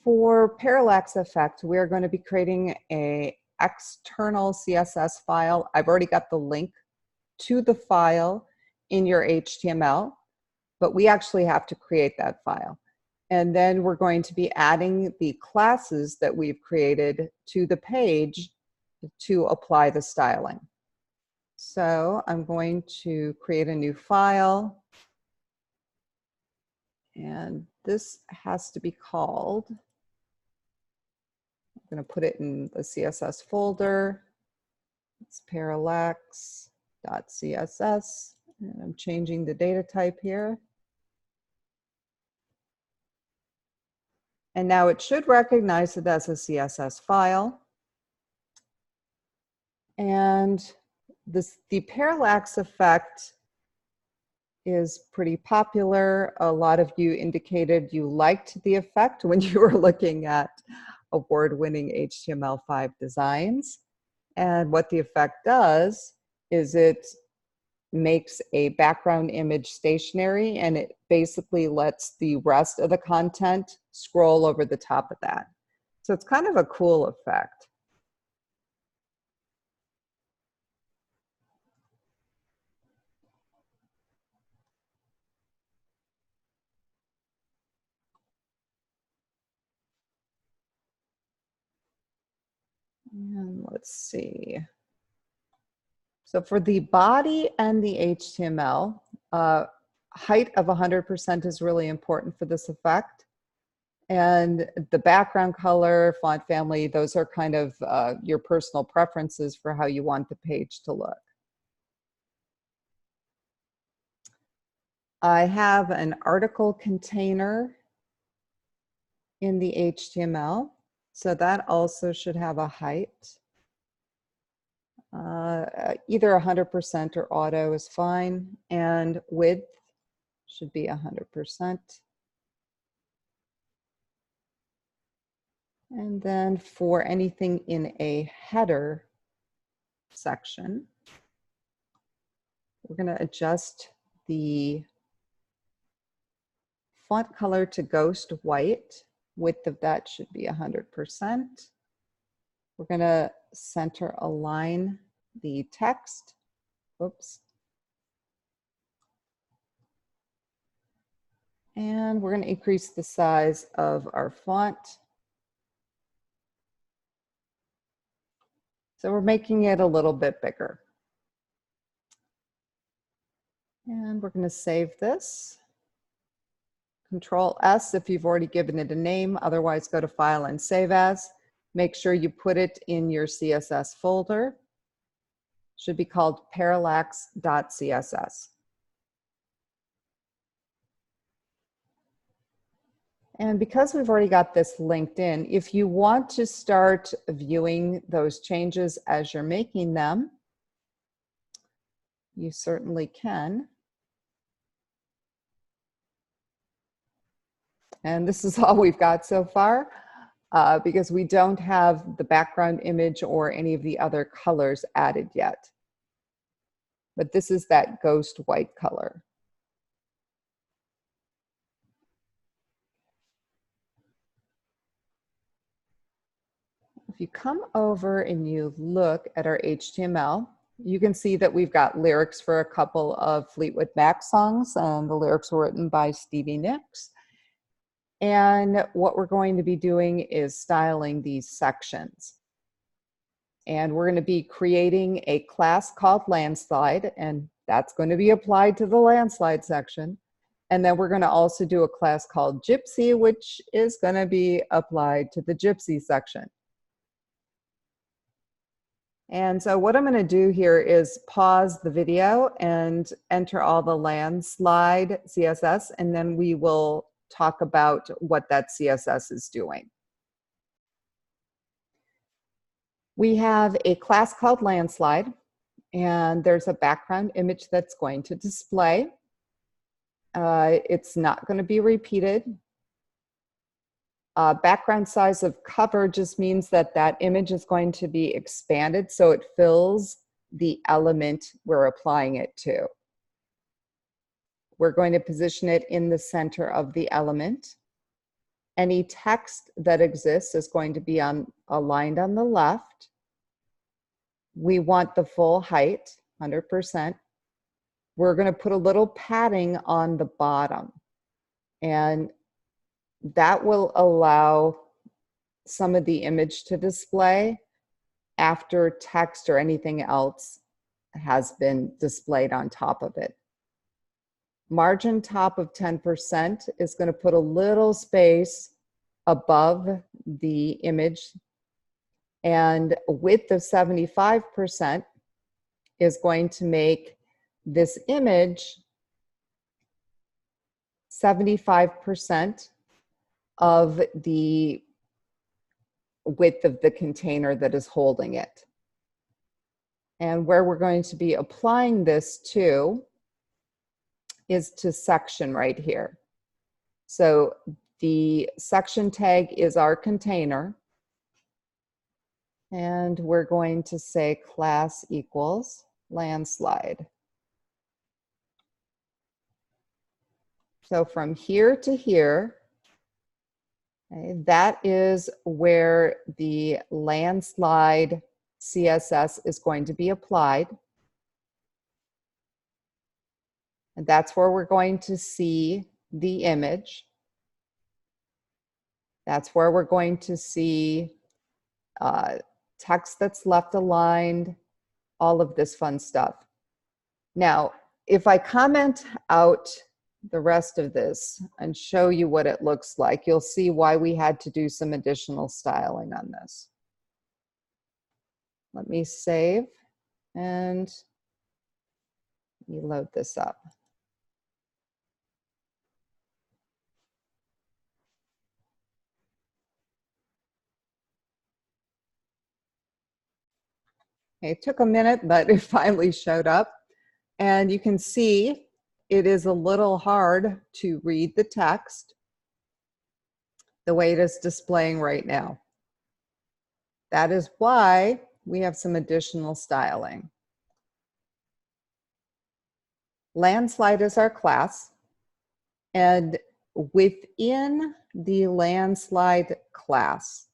For parallax effect, we're going to be creating a external CSS file. I've already got the link to the file in your HTML, but we actually have to create that file. And then we're going to be adding the classes that we've created to the page to apply the styling. So I'm going to create a new file, and this has to be called, I'm going to put it in the CSS folder. It's parallax.css, and I'm changing the data type here. And now it should recognize it as a CSS file. And the parallax effect is pretty popular. A lot of you indicated you liked the effect when you were looking at award-winning HTML5 designs. And what the effect does is it makes a background image stationary, and it basically lets the rest of the content scroll over the top of that. So it's kind of a cool effect. And let's see. So for the body and the HTML, height of 100% is really important for this effect. And the background color, font family, those are kind of your personal preferences for how you want the page to look. I have an article container in the HTML, so that also should have a height. Either 100% or auto is fine, and width should be 100%. And then for anything in a header section, we're going to adjust the font color to ghost white. Width of that should be 100%. We're going to center align the text. Oops. And we're going to increase the size of our font. So we're making it a little bit bigger. And we're going to save this. Control S if you've already given it a name, otherwise go to File and Save As. Make sure you put it in your CSS folder. Should be called parallax.css. And because we've already got this linked in, if you want to start viewing those changes as you're making them, you certainly can. And this is all we've got so far because we don't have the background image or any of the other colors added yet. But this is that ghost white color. If you come over and you look at our HTML, you can see that we've got lyrics for a couple of Fleetwood Mac songs, and the lyrics were written by Stevie Nicks. And what we're going to be doing is styling these sections. And we're going to be creating a class called landslide, and that's going to be applied to the landslide section. And then we're going to also do a class called gypsy, which is going to be applied to the gypsy section. And so what I'm going to do here is pause the video and enter all the landslide CSS, and then we will talk about what that CSS is doing. We have a class called landslide, and there's a background image that's going to display. It's not going to be repeated. Background size of cover just means that that image is going to be expanded so it fills the element we're applying it to. We're going to position it in the center of the element. Any text that exists is going to be aligned on the left. We want the full height, 100%. We're going to put a little padding on the bottom, and that will allow some of the image to display after text or anything else has been displayed on top of it. Margin top of 10% is going to put a little space above the image, and width of 75% is going to make this image 75% of the width of the container that is holding it. And where we're going to be applying this to is to section right here. So the section tag is our container, and we're going to say class equals landslide. So from here to here, okay, that is where the landslide CSS is going to be applied. And that's where we're going to see the image. That's where we're going to see text that's left aligned, all of this fun stuff. Now, if I comment out the rest of this and show you what it looks like, you'll see why we had to do some additional styling on this. Let me save and load this up. Okay, it took a minute, but it finally showed up. And you can see it is a little hard to read the text the way it is displaying right now. That is why we have some additional styling. Landslide is our class, and within the landslide class,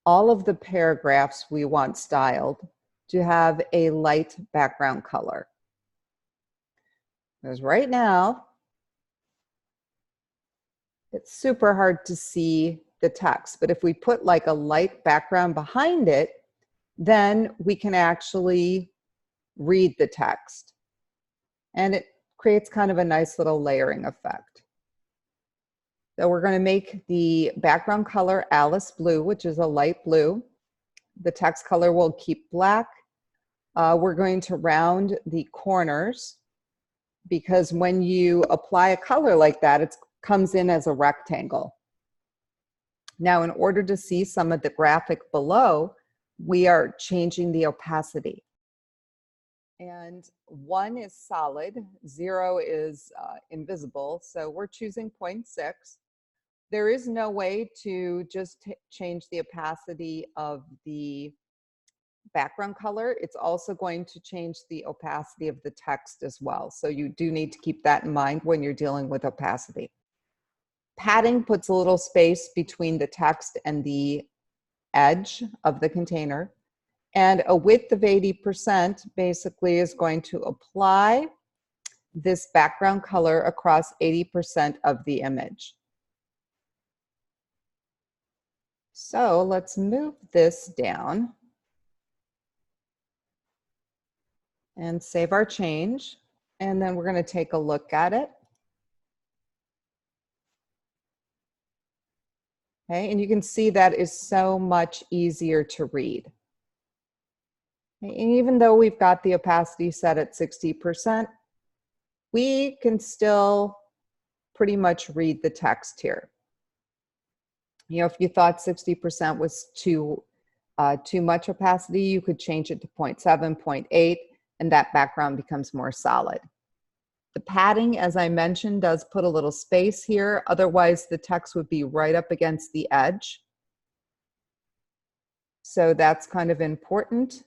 all of the paragraphs we want styled to have a light background color. Because right now, it's super hard to see the text, but if we put like a light background behind it, then we can actually read the text. And it creates kind of a nice little layering effect. So we're going to make the background color Alice blue, which is a light blue. The text color will keep black. We're going to round the corners, because when you apply a color like that, it comes in as a rectangle. Now, in order to see some of the graphic below, we are changing the opacity. And 1 is solid, 0 is invisible, so we're choosing 0.6. There is no way to just change the opacity of the background color. It's also going to change the opacity of the text as well. So you do need to keep that in mind when you're dealing with opacity. Padding puts a little space between the text and the edge of the container. And a width of 80% basically is going to apply this background color across 80% of the image. So let's move this down and save our change. And then we're going to take a look at it. Okay, and you can see that is so much easier to read. Okay, and even though we've got the opacity set at 60%, we can still pretty much read the text here. You know, if you thought 60% was too much opacity, you could change it to 0.7, 0.8, and that background becomes more solid. The padding, as I mentioned, does put a little space here. Otherwise, the text would be right up against the edge. So that's kind of important.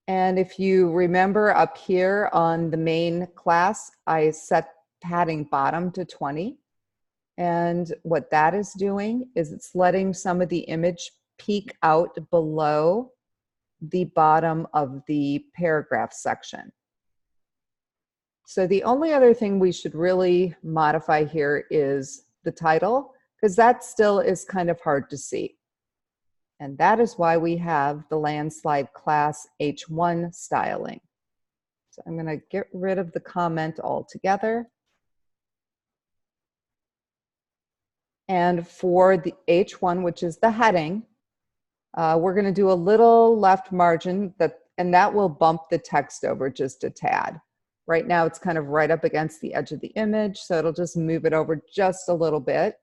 And if you remember up here on the main class, I set padding bottom to 20. And what that is doing is it's letting some of the image peek out below the bottom of the paragraph section. So the only other thing we should really modify here is the title, because that still is kind of hard to see. And that is why we have the landslide class H1 styling. So I'm going to get rid of the comment altogether. And for the H1, which is the heading, we're going to do a little left margin, and that will bump the text over just a tad. Right now it's kind of right up against the edge of the image, so it'll just move it over just a little bit.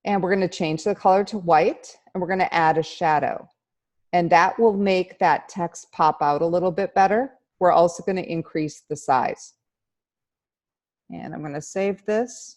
And we're going to change the color to white, and we're going to add a shadow. And that will make that text pop out a little bit better. We're also going to increase the size. And I'm going to save this.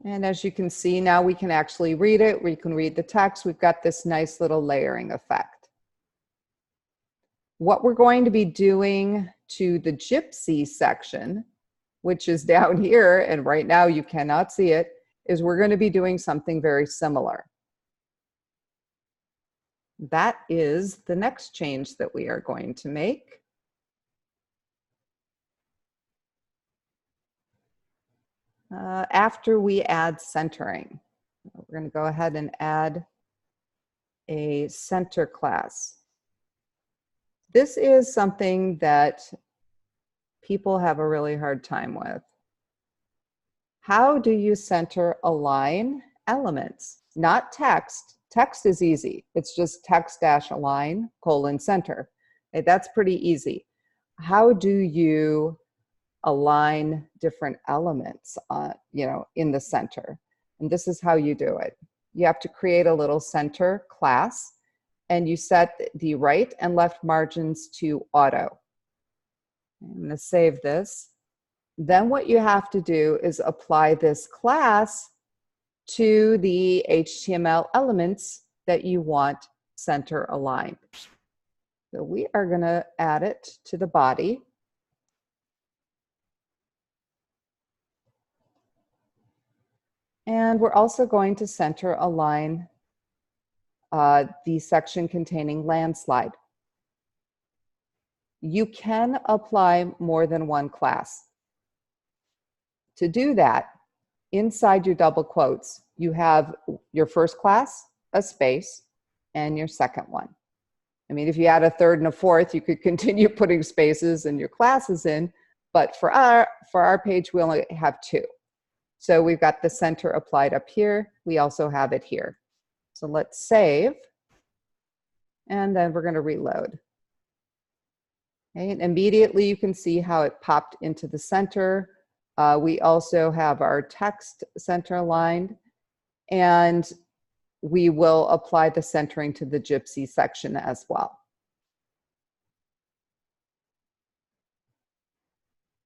And as you can see, now we can actually read it. We can read the text. We've got this nice little layering effect. What we're going to be doing to the gypsy section, which is down here, and right now you cannot see it, is we're going to be doing something very similar. That is the next change that we are going to make. After we add centering, we're going to go ahead and add a center class. This is something that people have a really hard time with. How do you center align elements? Not text. Text is easy. It's just text-align, center. Okay, that's pretty easy. How do you align different elements in the center? And this is how you do it. You have to create a little center class, and you set the right and left margins to auto. I'm going to save this. Then what you have to do is apply this class to the HTML elements that you want center aligned. So we are going to add it to the body. And we're also going to center align the section containing landslide. You can apply more than one class. To do that, inside your double quotes, you have your first class, a space, and your second one. I mean, if you add a third and a fourth, you could continue putting spaces and your classes in, but for our page, we only have two. So we've got the center applied up here. We also have it here. So let's save, and then we're going to reload. Okay, and immediately you can see how it popped into the center. We also have our text center aligned, and we will apply the centering to the gypsy section as well.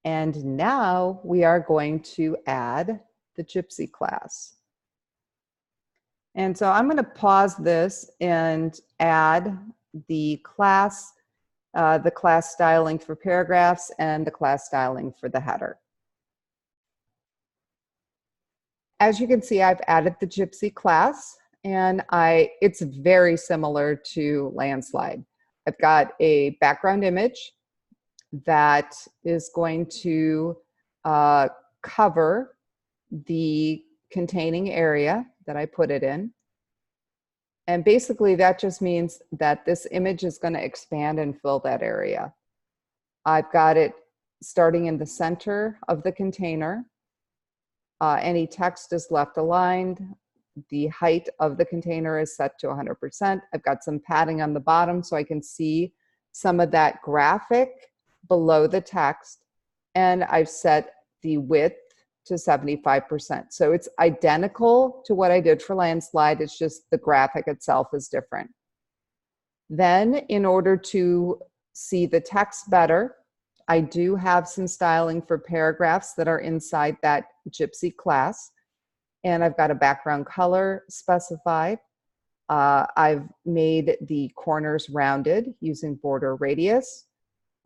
And now we are going to add the gypsy class. And so I'm going to pause this and add the class styling for paragraphs and the class styling for the header. As you can see, I've added the gypsy class, and it's very similar to landslide. I've got a background image that is going to cover the containing area that I put it in. And basically that just means that this image is going to expand and fill that area. I've got it starting in the center of the container. Any text is left aligned. The height of the container is set to 100%. I've got some padding on the bottom so I can see some of that graphic below the text. And I've set the width to 75%. So it's identical to what I did for landslide. It's just the graphic itself is different. Then in order to see the text better, I do have some styling for paragraphs that are inside that gypsy class. And I've got a background color specified. I've made the corners rounded using border radius.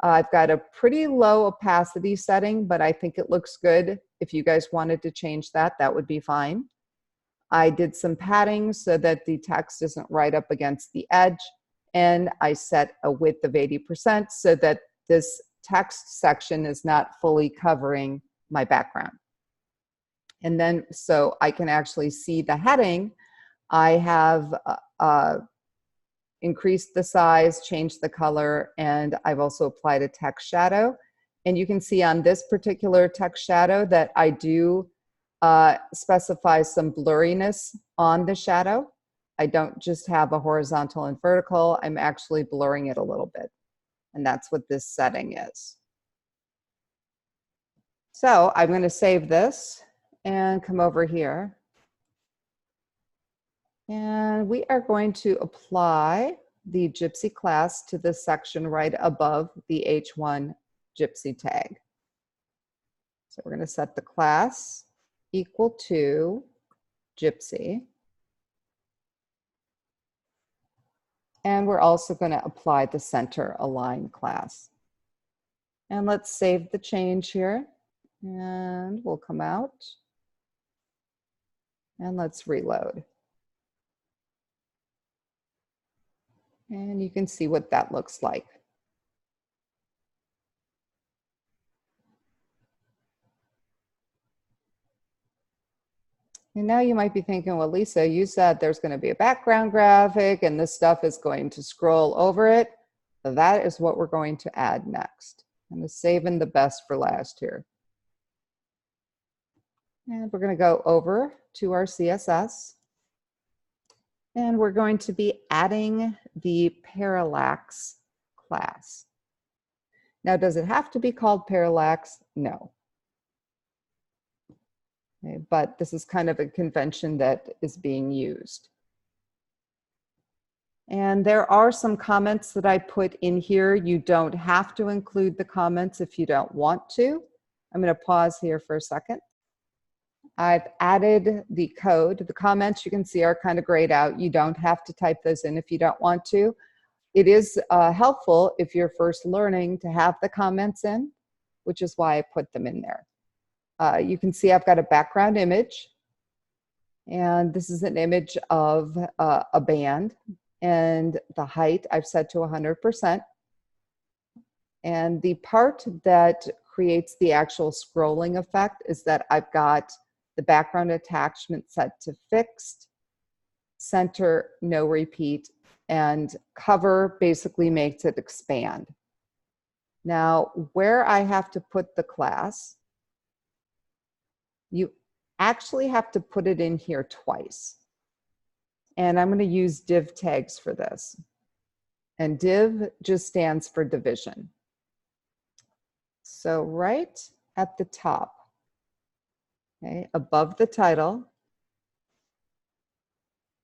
I've got a pretty low opacity setting, but I think it looks good. If you guys wanted to change that, that would be fine. I did some padding so that the text isn't right up against the edge. And I set a width of 80% so that this text section is not fully covering my background. And then so I can actually see the heading, I have increased the size, changed the color, and I've also applied a text shadow. And you can see on this particular text shadow that I do specify some blurriness on the shadow. I don't just have a horizontal and vertical, I'm actually blurring it a little bit. And that's what this setting is. So I'm going to save this and come over here. And we are going to apply the gypsy class to this section right above the H1 gypsy tag. So we're going to set the class equal to gypsy. And we're also going to apply the center align class. And let's save the change here. And we'll come out. And let's reload. And you can see what that looks like. And now you might be thinking, well, Lisa, you said there's going to be a background graphic and this stuff is going to scroll over it. So that is what we're going to add next. I'm going to save in the best for last here. And we're going to go over to our CSS. And we're going to be adding the parallax class. Now, does it have to be called parallax? No. Okay, but this is kind of a convention that is being used. And there are some comments that I put in here. You don't have to include the comments if you don't want to. I'm going to pause here for a second. I've added the code. The comments you can see are kind of grayed out. You don't have to type those in if you don't want to. It is helpful if you're first learning to have the comments in, which is why I put them in there. You can see I've got a background image, and this is an image of a band, and the height I've set to 100%. And the part that creates the actual scrolling effect is that I've got the background attachment set to fixed, center, no repeat, and cover basically makes it expand. Now, where I have to put the class, you actually have to put it in here twice. And I'm going to use div tags for this. And div just stands for division. So right at the top, okay, above the title,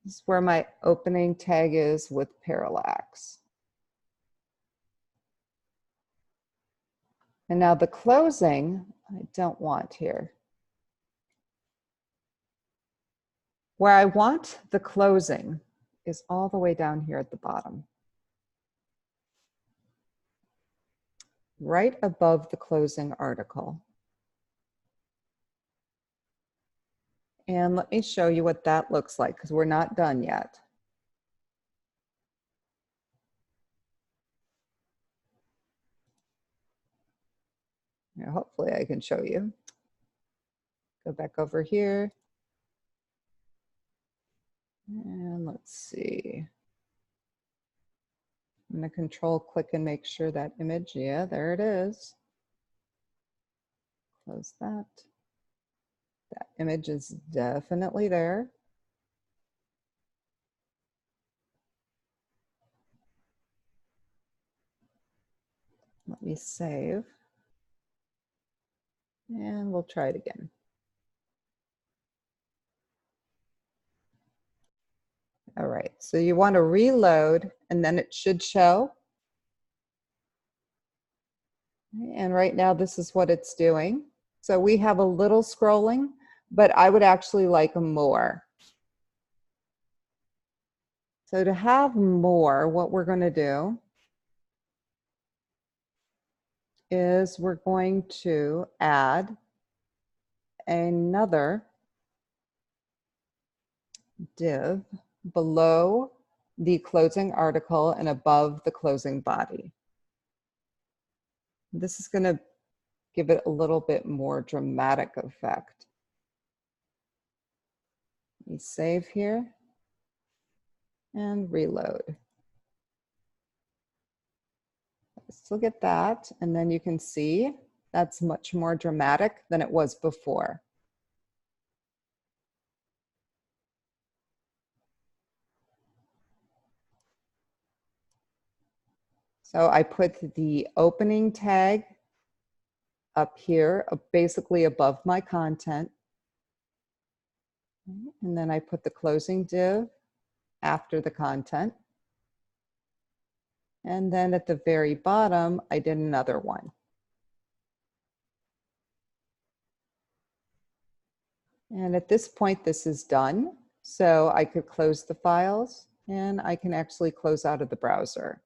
this is where my opening tag is with parallax. And now the closing, I don't want here. Where I want the closing is all the way down here at the bottom. Right above the closing article. And let me show you what that looks like, because we're not done yet. Now, hopefully I can show you. Go back over here. And let's see. I'm going to control click and make sure that image, yeah, there it is. Close that. That image is definitely there. Let me save. And we'll try it again. All right, so you want to reload and then it should show. And right now this is what it's doing. So we have a little scrolling, but I would actually like more. So to have more, what we're going to do is we're going to add another div below the closing article and above the closing body. This is going to give it a little bit more dramatic effect. Let me save here and reload. Let's look at that, and then you can see that's much more dramatic than it was before. So I put the opening tag up here, basically above my content. And then I put the closing div after the content. And then at the very bottom, I did another one. And at this point, this is done. So I could close the files and I can actually close out of the browser.